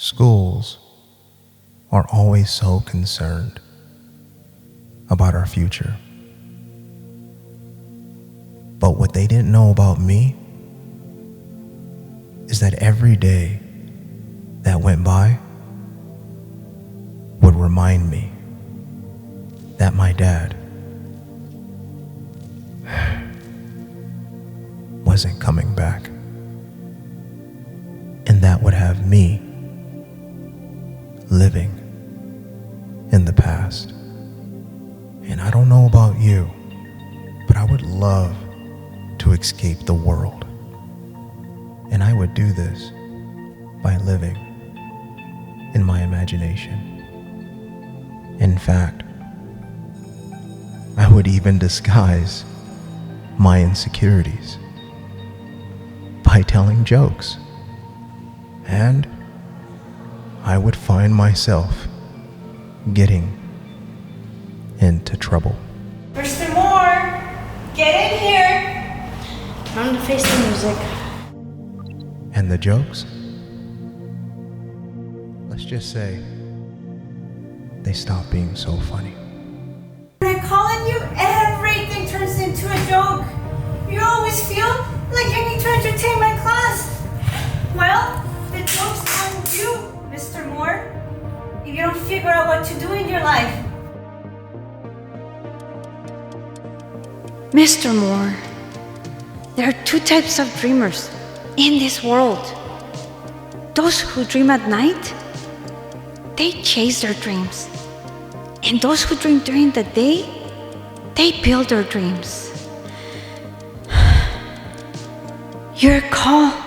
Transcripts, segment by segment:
Schools are always so concerned about our future. But what they didn't know about me is that every day that went by would remind me that my dad wasn't coming back. And that would have me living in the past. And I don't know about you, but I would love to escape the world. And I would do this by living in my imagination. In fact, I would even disguise my insecurities by telling jokes. And I would find myself getting into trouble. Mr. Moore, get in here. Time to face the music. And the jokes? Let's just say they stop being so funny. When I call on you, everything turns into a joke. You always feel like you need to entertain my class. Well, the joke's on you, Mr. Moore, if you don't figure out what to do in your life. Mr. Moore, there are two types of dreamers in this world. Those who dream at night, they chase their dreams. And those who dream during the day, they build their dreams. Your call.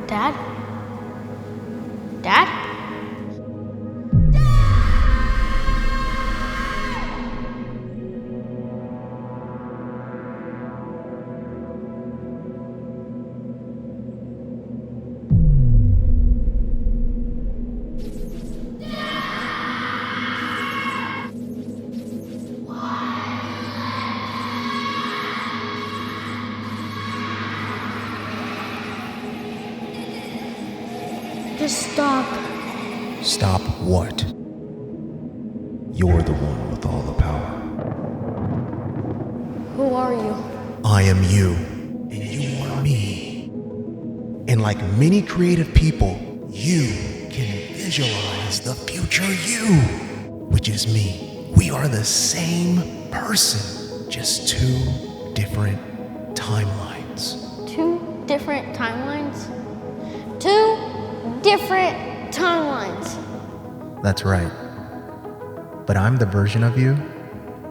Dad? Dad? Just stop. Stop what? You're the one with all the power. Who are you? I am you, and you are me. And like many creative people, you can visualize the future you, which is me. We are the same person, just two different timelines. Two different timelines? Two different timelines. That's right. But I'm the version of you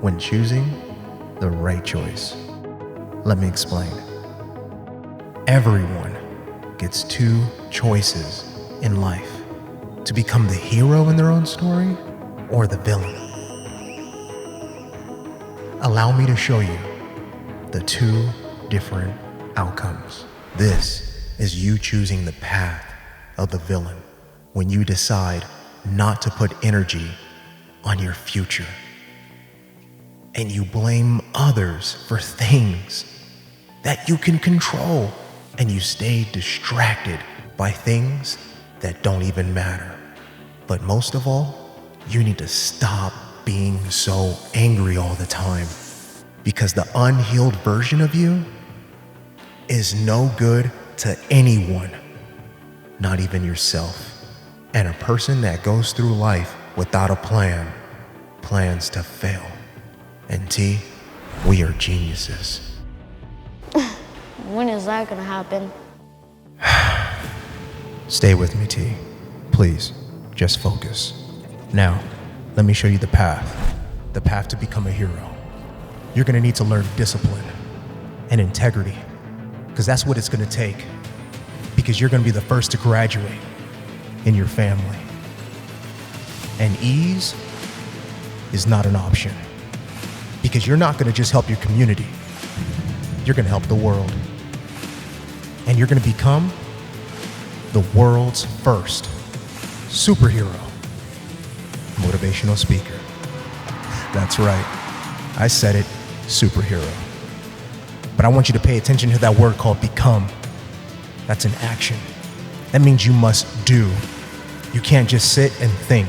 when choosing the right choice. Let me explain. Everyone gets two choices in life: to become the hero in their own story or the villain. Allow me to show you the two different outcomes. This is you choosing the path of the villain when you decide not to put energy on your future and you blame others for things that you can control, and you stay distracted by things that don't even matter. But most of all, you need to stop being so angry all the time, because the unhealed version of you is no good to anyone, not even yourself. And a person that goes through life without a plan plans to fail. And T, we are geniuses. When is that gonna happen? Stay with me, T. Please, just focus. Now, let me show you the path the path to become a hero, you're gonna need to learn discipline and integrity, because that's what it's gonna take, because you're gonna be the first to graduate in your family. And ease is not an option, because you're not gonna just help your community, you're gonna help the world. And you're gonna become the world's first superhero motivational speaker. That's right, I said it, superhero. But I want you to pay attention to that word called become. That's an action. That means you must do. You can't just sit and think.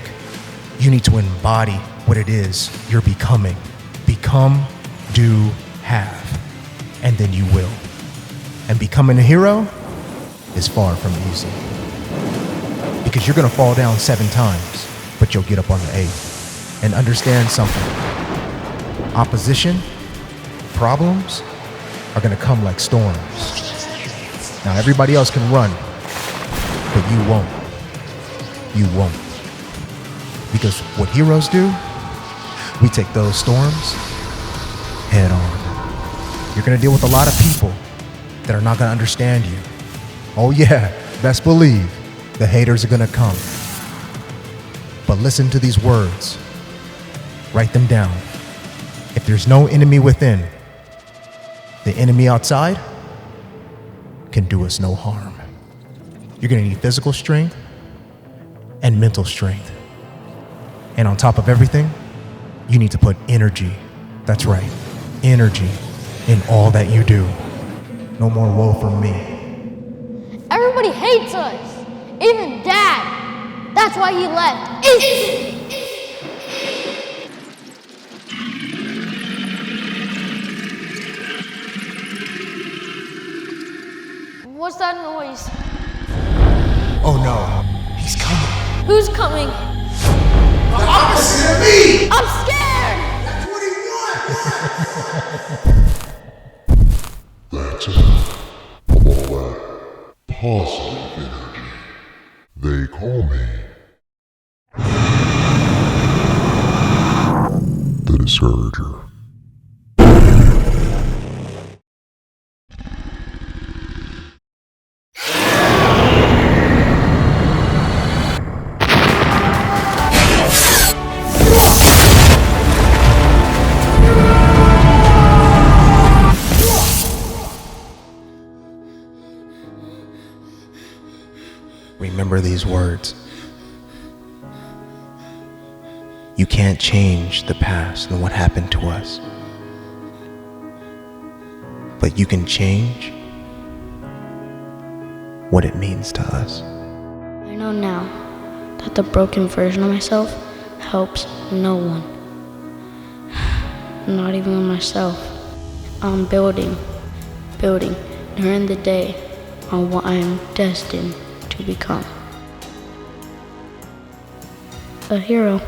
You need to embody what it is you're becoming. Become, do, have, and then you will. And becoming a hero is far from easy, because you're gonna fall down 7 times, but you'll get up on the 8th. And understand something. Opposition, problems are gonna come like storms. Now everybody else can run, but you won't. You won't. Because what heroes do, we take those storms head on. You're gonna deal with a lot of people that are not gonna understand you. Oh yeah, best believe the haters are gonna come. But listen to these words. Write them down. If there's no enemy within, the enemy outside can do us no harm. You're gonna need physical strength and mental strength. And on top of everything, you need to put energy, that's right, energy, in all that you do. No more woe from me. Everybody hates us. Even Dad. That's why he left. What's that noise? Oh no, he's coming. Who's coming? The opposite of me! I'm scared! That's what he wants! That's it. From all that positive energy. They call me the Discourager. Remember these words. You can't change the past and what happened to us, but you can change what it means to us. I know now that the broken version of myself helps no one. Not even myself. I'm building during the day on what I am destined to become. A hero.